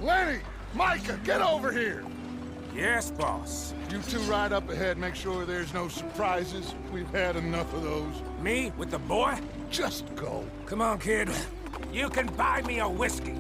Lenny! Micah, get over here! Yes, boss. You two ride up ahead, make sure there's no surprises. We've had enough of those. Me with the boy? Just go. Come on, kid. You can buy me a whiskey.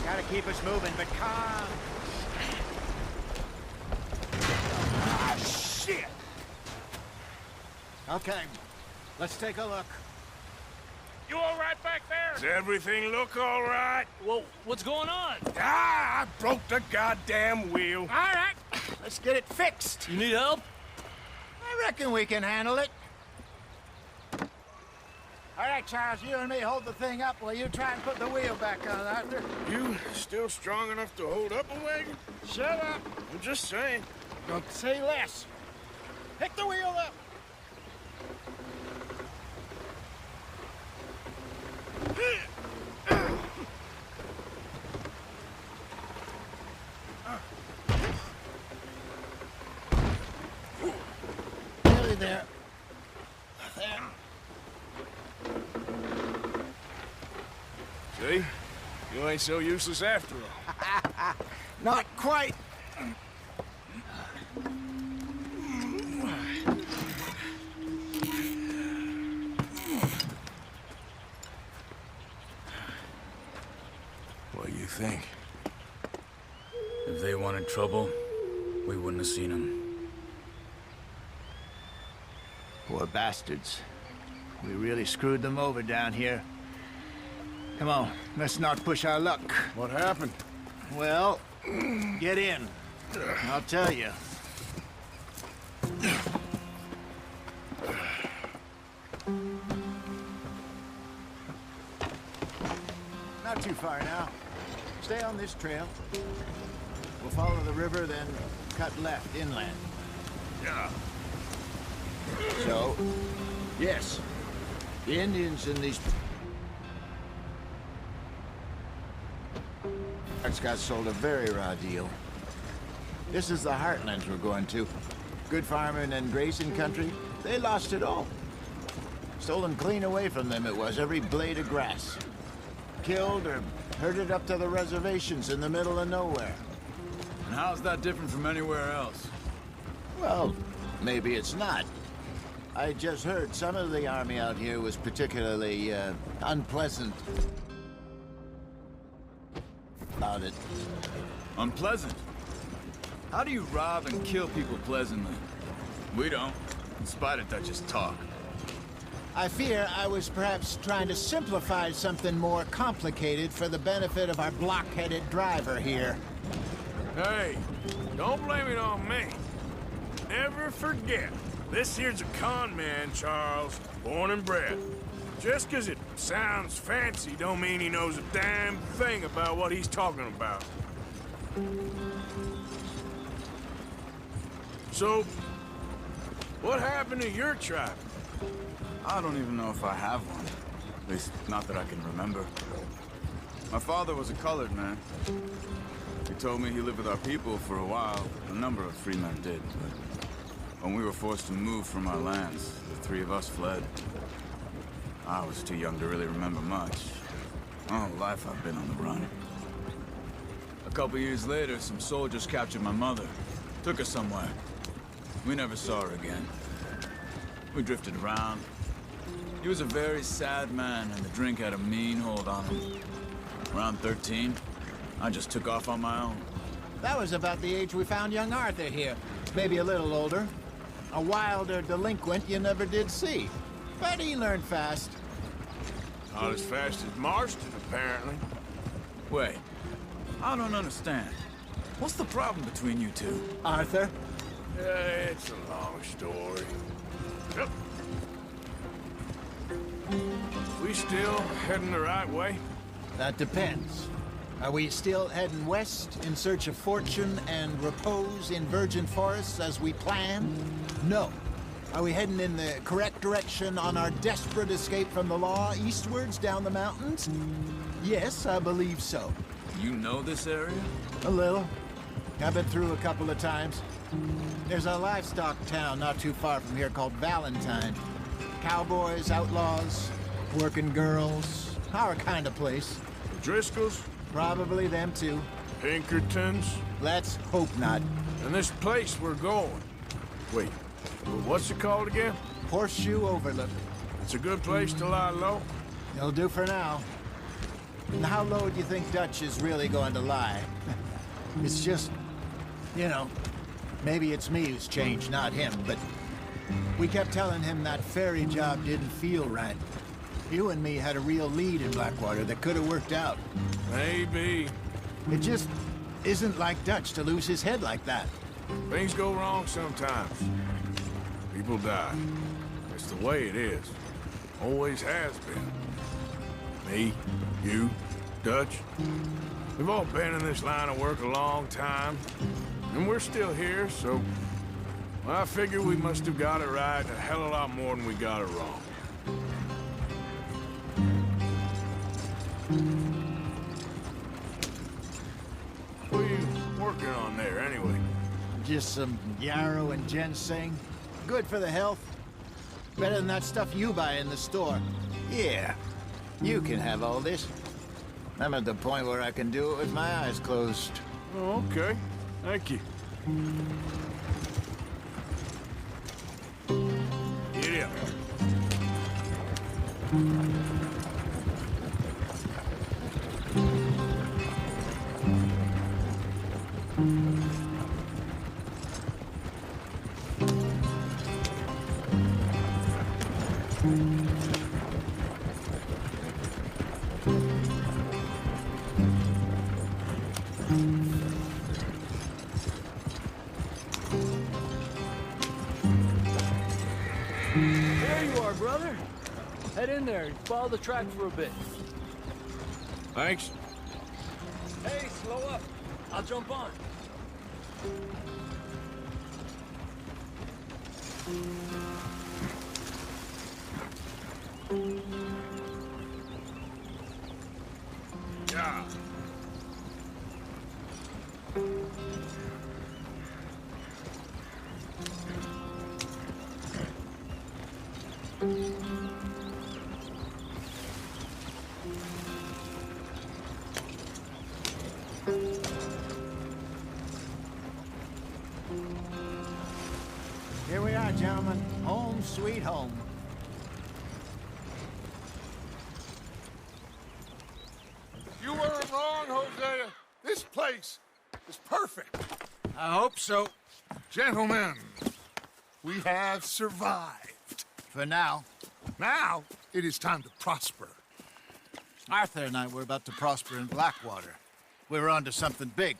Gotta keep us moving, but calm. Ah, shit! Okay, let's take a look. You all right back there? Does everything look all right? Well, what's going on? Ah, I broke the goddamn wheel. All right, let's get it fixed. You need help? I reckon we can handle it. All right, Charles, you and me hold the thing up while you try and put the wheel back on, Arthur. You still strong enough to hold up a wagon? Shut up. I'm just saying. Don't say less. Pick the wheel up. Nearly there. There. See? You ain't so useless after all. Not quite. What do you think? If they wanted trouble, we wouldn't have seen them. Poor bastards. We really screwed them over down here. Come on, let's not push our luck. What happened? Well, get in. I'll tell you. Not too far now. Stay on this trail. We'll follow the river, then cut left inland. Yeah. So, yes, the Indians in these parts got sold a very raw deal. This is the heartlands we're going to. Good farming and grazing country, they lost it all. Stolen clean away from them it was, every blade of grass. Killed or herded up to the reservations in the middle of nowhere. And how's that different from anywhere else? Well, maybe it's not. I just heard some of the army out here was particularly, unpleasant about it. Unpleasant? How do you rob and kill people pleasantly? We don't, in spite of Dutch's talk. I fear I was perhaps trying to simplify something more complicated for the benefit of our block-headed driver here. Hey, don't blame it on me. Never forget, this here's a con man, Charles, born and bred. Just 'cause it sounds fancy don't mean he knows a damn thing about what he's talking about. So, what happened to your tribe? I don't even know if I have one. At least, not that I can remember. My father was a colored man. He told me he lived with our people for a while. A number of free men did, but when we were forced to move from our lands, the three of us fled. I was too young to really remember much. My whole life I've been on the run. A couple years later, some soldiers captured my mother. Took her somewhere. We never saw her again. We drifted around. He was a very sad man, and the drink had a mean hold on him. Around 13, I just took off on my own. That was about the age we found young Arthur here. Maybe a little older. A wilder delinquent you never did see. But he learned fast. Not as fast as Marston, apparently. Wait, I don't understand. What's the problem between you two? Arthur? It's a long story. Yep. We still heading the right way? That depends. Are we still heading west in search of fortune and repose in virgin forests as we planned? No. Are we heading in the correct direction on our desperate escape from the law eastwards down the mountains? Yes, I believe so. You know this area? A little. I've been through a couple of times. There's a livestock town not too far from here called Valentine. Cowboys, outlaws, working girls, our kind of place. The Driscolls? Probably them too. Pinkertons? Let's hope not. And this place we're going. Wait, what's it called again? Horseshoe Overlook. It's a good place to lie low? It'll do for now. And how low do you think Dutch is really going to lie? It's just, you know, maybe it's me who's changed, not him, but we kept telling him that ferry job didn't feel right. You and me had a real lead in Blackwater that could have worked out. Maybe. It just isn't like Dutch to lose his head like that. Things go wrong sometimes. People die. It's the way it is. Always has been. Me, you, Dutch. We've all been in this line of work a long time. And we're still here, so... well, I figure we must have got it right a hell of a lot more than we got it wrong. What are you working on there, anyway? Just some yarrow and ginseng. Good for the health. Better than that stuff you buy in the store. Yeah, you can have all this. I'm at the point where I can do it with my eyes closed. Oh, okay. Thank you. Giddy up. There you are, brother. Head in there and follow the track for a bit. Thanks. Hey, slow up. I'll jump on. Yeah. Here we are, gentlemen. Home sweet home. You weren't wrong, Hosea. This place is perfect. I hope so. Gentlemen, we have survived. For now. Now, it is time to prosper. Arthur and I were about to prosper in Blackwater. We were onto something big.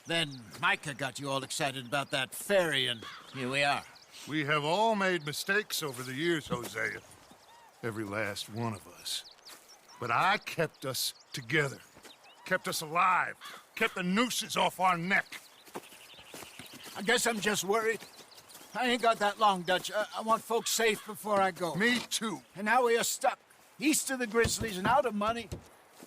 Then Micah got you all excited about that ferry, and here we are. We have all made mistakes over the years, Hosea. Every last one of us. But I kept us together. Kept us alive. Kept the nooses off our neck. I guess I'm just worried. I ain't got that long, Dutch. I want folks safe before I go. Me too. And now we are stuck, east of the Grizzlies and out of money,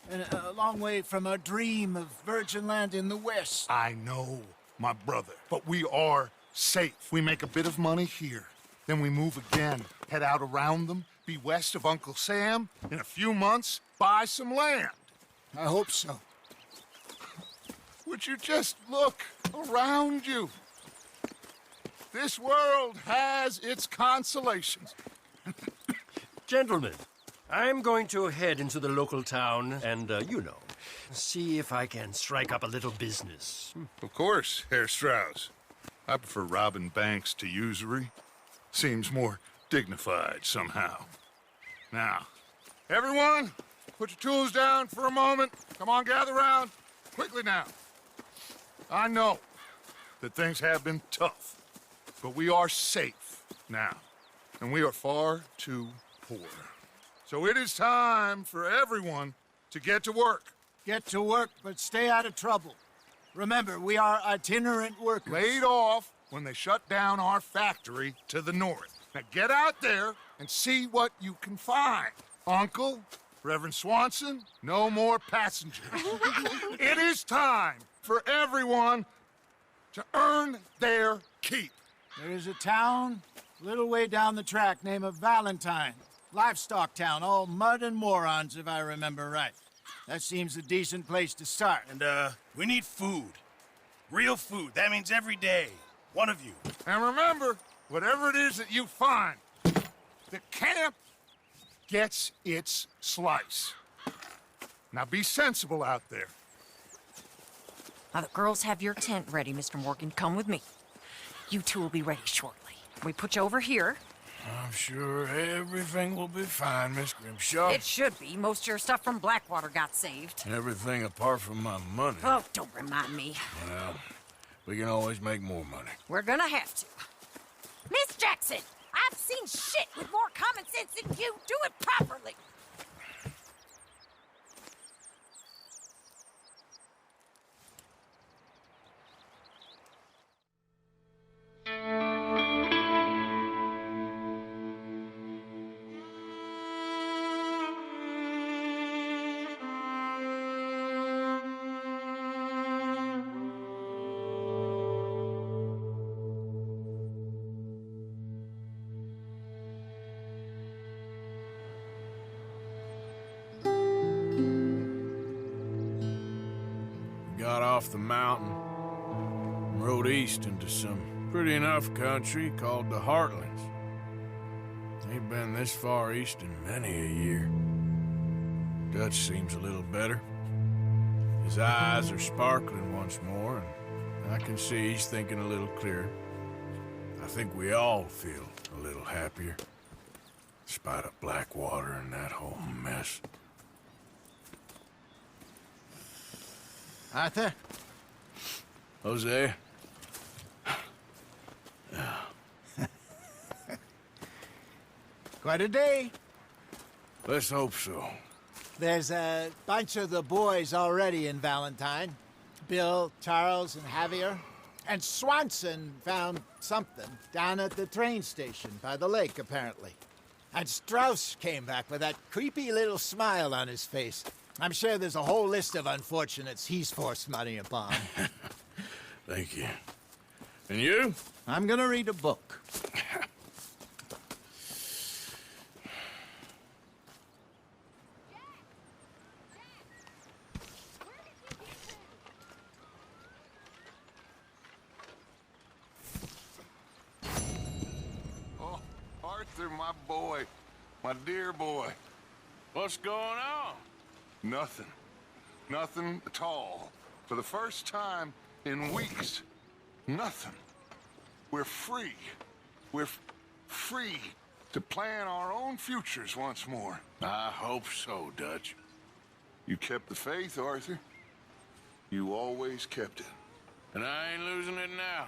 and a long way from our dream of virgin land in the west. I know, my brother. But we are safe. We make a bit of money here. Then we move again, head out around them, be west of Uncle Sam. In a few months, buy some land. I hope so. Would you just look around you? This world has its consolations. Gentlemen, I'm going to head into the local town and, see if I can strike up a little business. Of course, Herr Strauss. I prefer robbing banks to usury. Seems more dignified somehow. Now, everyone, put your tools down for a moment. Come on, gather round. quickly now. I know that things have been tough, but we are safe now, and we are far too poor. So it is time for everyone to get to work. Get to work, but stay out of trouble. Remember, we are itinerant workers. Laid off when they shut down our factory to the north. Now get out there and see what you can find. Uncle, Reverend Swanson, no more passengers. It is time for everyone to earn their keep. There is a town a little way down the track named Valentine. Livestock town, all mud and morons, if I remember right. That seems a decent place to start. And, we need food. Real food. That means every day. One of you. And remember, whatever it is that you find, the camp gets its slice. Now be sensible out there. Now the girls have your tent ready, Mr. Morgan. Come with me. You two will be ready shortly. We put you over here. I'm sure everything will be fine, Miss Grimshaw. It should be. Most of your stuff from Blackwater got saved. Everything apart from my money. Oh, don't remind me. Well, we can always make more money. We're gonna have to. Miss Jackson, I've seen shit with more common sense than you. Do it properly. Got off the mountain and rode east into some pretty enough country called the Heartlands. Ain't been this far east in many a year. Dutch seems a little better. His eyes are sparkling once more, and I can see he's thinking a little clearer. I think we all feel a little happier, despite of Blackwater and that whole mess. Arthur? Jose? Quite a day. Let's hope so. There's a bunch of the boys already in Valentine. Bill, Charles, and Javier. And Swanson found something down at the train station by the lake, apparently. And Strauss came back with that creepy little smile on his face. I'm sure there's a whole list of unfortunates he's forced money upon. Thank you. And you? I'm gonna read a book. Oh, Arthur, my boy. My dear boy. What's going on? Nothing. Nothing at all. For the first time in weeks. Nothing. We're free. We're free to plan our own futures once more. I hope so, Dutch. You kept the faith, Arthur. You always kept it. And I ain't losing it now.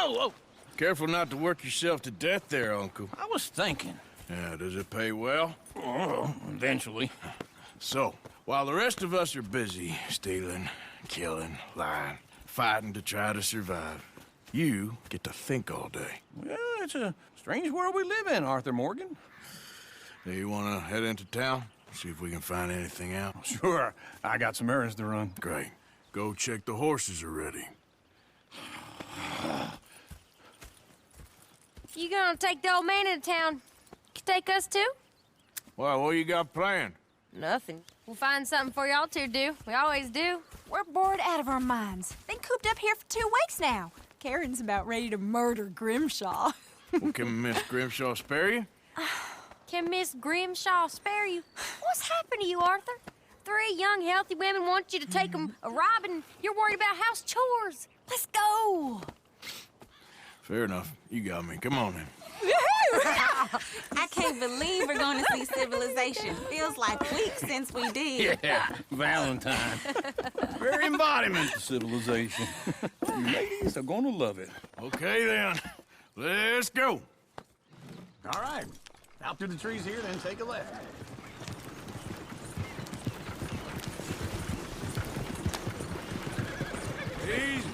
Oh, Careful not to work yourself to death there, Uncle. I was thinking. Yeah, does it pay well? Oh, eventually. So, while the rest of us are busy stealing, killing, lying, fighting to try to survive, you get to think all day. Well, it's a strange world we live in, Arthur Morgan. Do you want to head into town? See if we can find anything out? Sure, I got some errands to run. Great. Go check the horses are ready. You gonna take the old man into town? Can take us too? Well, what you got planned? Nothing. We'll find something for y'all to do. We always do. We're bored out of our minds. Been cooped up here for 2 weeks now. Karen's about ready to murder Grimshaw. Well, can Miss Grimshaw spare you? Can Miss Grimshaw spare you? What's happened to you, Arthur? 3 young, healthy women want you to take them a robbing. You're worried about house chores. Let's go. Fair enough. You got me. Come on then. I can't believe we're going to see civilization. Feels like weeks since we did. Yeah, Valentine. Very embodiment of civilization. You ladies are gonna love it. Okay then. Let's go. All right. Out through the trees here, then take a left. Easy.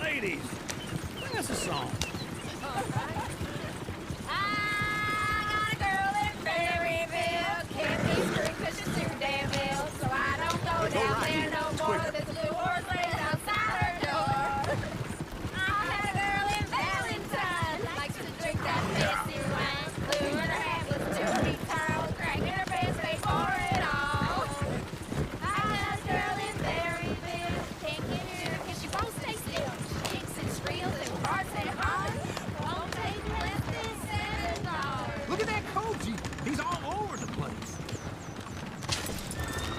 Ladies, sing us a song. I got a girl in Berryville. Can't be screwed 'cause she's too damn ill. So I don't go down there no more. There's a blue horse laying outside her door. I had a girl in Valentine. Likes to drink that fancy wine. Blue in her hat with 2 feet tall. Cracking her pants before it all. I got a girl in Berryville. Can't get her 'cause she won't stay still. She kicks and squeals and farts and hollers. Won't take less than $7. Look at that coach. He's all over the place.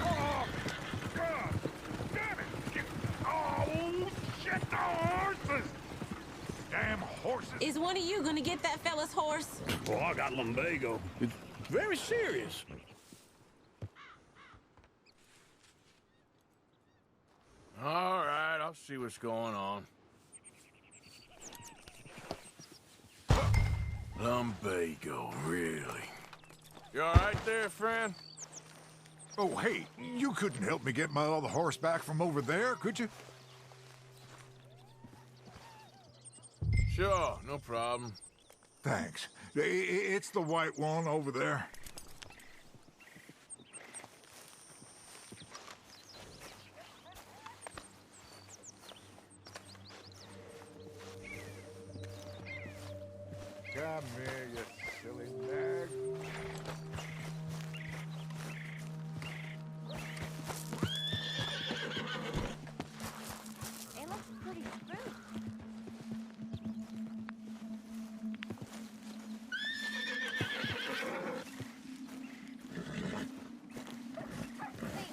Oh, God! Damn it! Oh, shit, the horses! Damn horses! Is one of you going to get that fella's horse? Well, I got lumbago. It's very serious. All right, I'll see what's going on. Lumbago, really? You all right there, friend? Oh, hey, you couldn't help me get my other horse back from over there, could you? Sure, no problem. Thanks. It's the white one over there. Come here, you silly nag. It looks pretty smooth.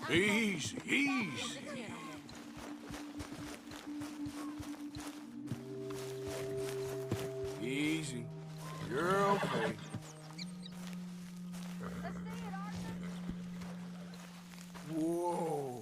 Easy, easy. Easy. You're okay. Whoa.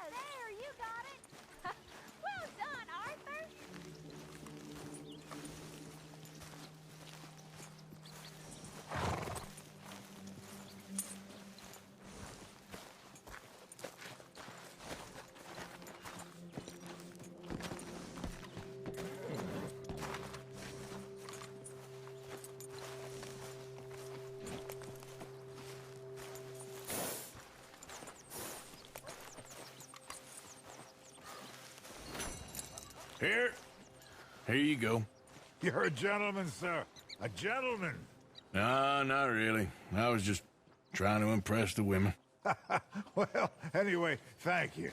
There, you got it. Well done, Arthur. Here. Here you go. You're a gentleman, sir. A gentleman. No, not really. I was just Trying to impress the women. Well, anyway, thank you.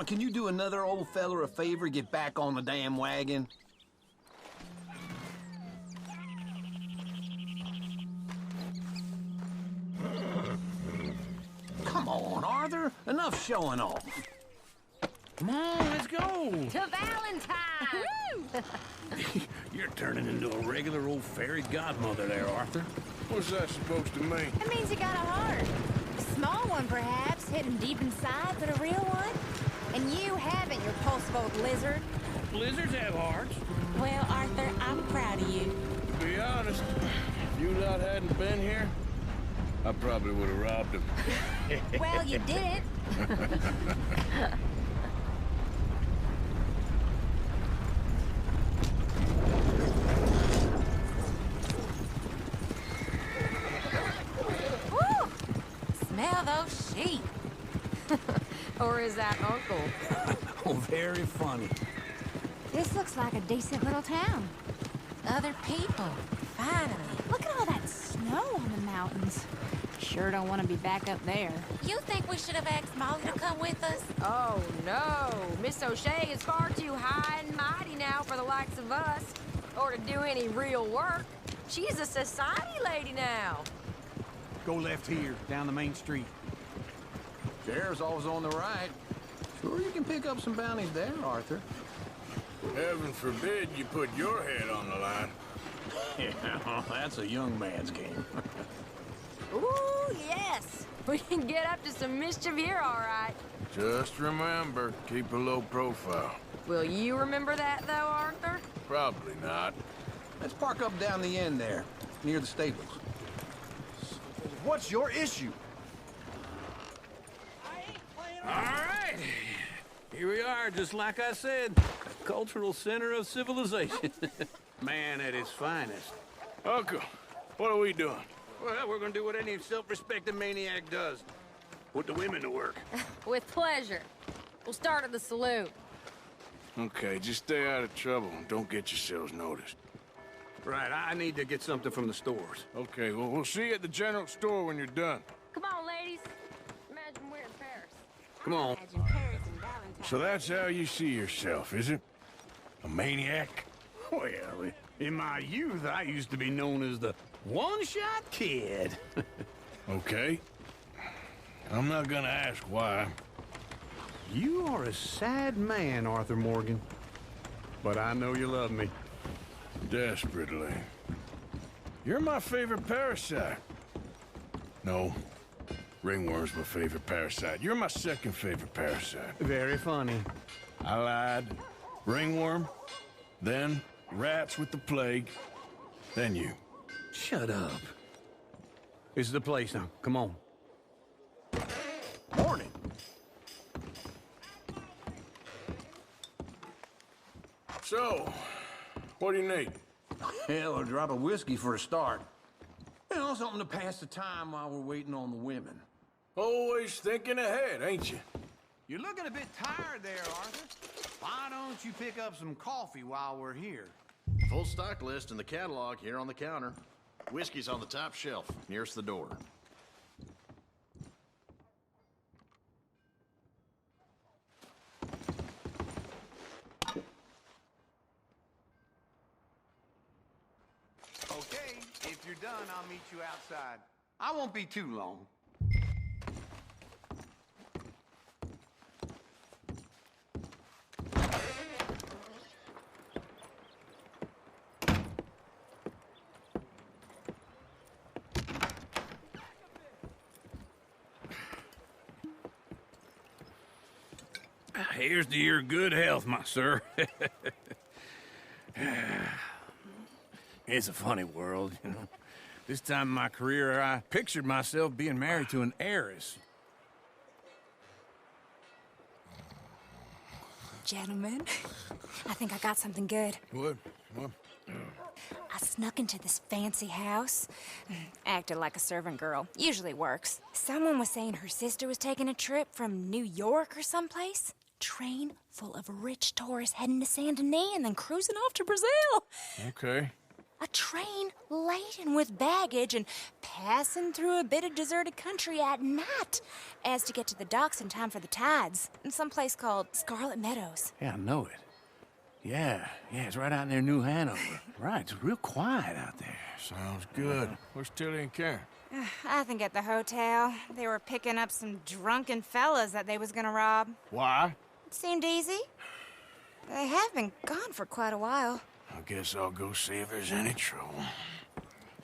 Can you do another old feller a favor? Get back on the damn wagon? Come on, Arthur. Enough showing off. Come on, let's go. To Valentine! You're turning into a regular old fairy godmother there, Arthur. What's that supposed to mean? It means you got a heart. A small one, perhaps, hidden deep inside, but a real one. And you haven't, you repulsive old lizard. Lizards have hearts. Well, Arthur, I'm proud of you. To be honest, if you lot hadn't been here, I probably would have robbed him. Well, you did. Woo! Smell those sheep. Or is that Uncle? Oh, very funny. This looks like a decent little town. Other people, finally. Look at all that snow on the mountains. Sure don't want to be back up there. You think we should have asked Molly to come with us? Oh, no. Miss O'Shea is far too high and mighty now for the likes of us. Or to do any real work. She's a society lady now. Go left here, down the main street. Sheriff's always on the right. Sure you can pick up some bounties there, Arthur. Heaven forbid you put your head on the line. Yeah, that's a young man's game. Ooh, yes. We can get up to some mischief here, all right. Just remember, keep a low profile. Will you remember that, though, Arthur? Probably not. Let's park up down the end there, near the stables. What's your issue? All right. Here we are, just like I said. A cultural center of civilization. Man at his finest. Uncle, what are we doing? Well, we're gonna do what any self-respecting maniac does. Put the women to work. With pleasure. We'll start at the saloon. Okay, just stay out of trouble and don't get yourselves noticed. Right, I need to get something from the stores. Okay, well, we'll see you at the general store when you're done. Come on, ladies. Imagine we're in Paris. Come on. Imagine Paris and Valentine. So that's how you see yourself, is it? A maniac? Well, in my youth, I used to be known as the one-shot kid. Okay. I'm not gonna ask why. You are a sad man, Arthur Morgan. But I know you love me. Desperately. You're my favorite parasite. No. Ringworm's my favorite parasite. You're my second favorite parasite. Very funny. I lied. Ringworm, then rats with the plague, then you. Shut up. This is the place now. Come on. Morning. So, what do you need? Hell, a drop of whiskey for a start. You know, something to pass the time while we're waiting on the women. Always thinking ahead, ain't you? You're looking a bit tired there, Arthur. Why don't you pick up some coffee while we're here? Full stock list in the catalog here on the counter. Whiskey's on the top shelf, nearest the door. Okay, if you're done, I'll meet you outside. I won't be too long. Here's to your good health, my sir. It's a funny world, you know. This time in my career, I pictured myself being married to an heiress. Gentlemen, I think I got something good. What? I snuck into this fancy house. Acted like a servant girl. Usually works. Someone was saying her sister was taking a trip from New York or someplace. Train full of rich tourists heading to Saint Denis and then cruising off to Brazil. Okay. A train laden with baggage and passing through a bit of deserted country at night as to get to the docks in time for the tides in some place called Scarlet Meadows. Yeah, I know it. Yeah, it's right out near New Hanover. Right, it's real quiet out there. Sounds good. Where's Tilly and Karen? I think at the hotel. They were picking up some drunken fellas that they was gonna rob. Why? It seemed easy. They have been gone for quite a while. I guess I'll go see if there's any trouble.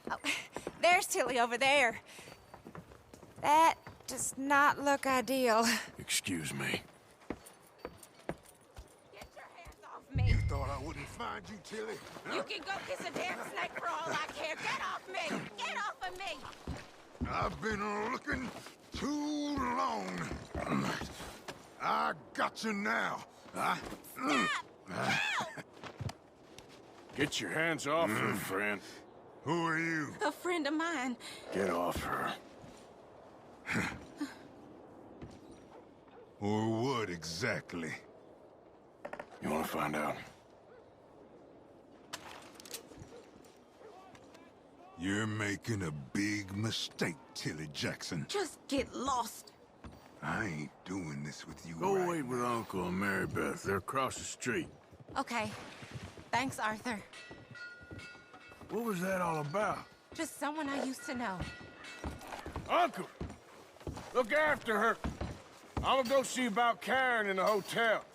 Oh, there's Tilly over there. That does not look ideal. Excuse me. Get your hands off me. You thought I wouldn't find you, Tilly? You can go kiss a damn snake for all I care. Get off me! Get off of me! I've been looking too long. I got you now. Get your hands off her, friend. Who are you? A friend of mine. Get off her. Or what exactly? You want to find out? You're making a big mistake, Tilly Jackson. Just get lost. I ain't doing this with you. Go right wait with Uncle and Mary Beth. They're across the street. Okay. Thanks, Arthur. What was that all about? Just someone I used to know. Uncle! Look after her. I'm gonna go see about Karen in the hotel.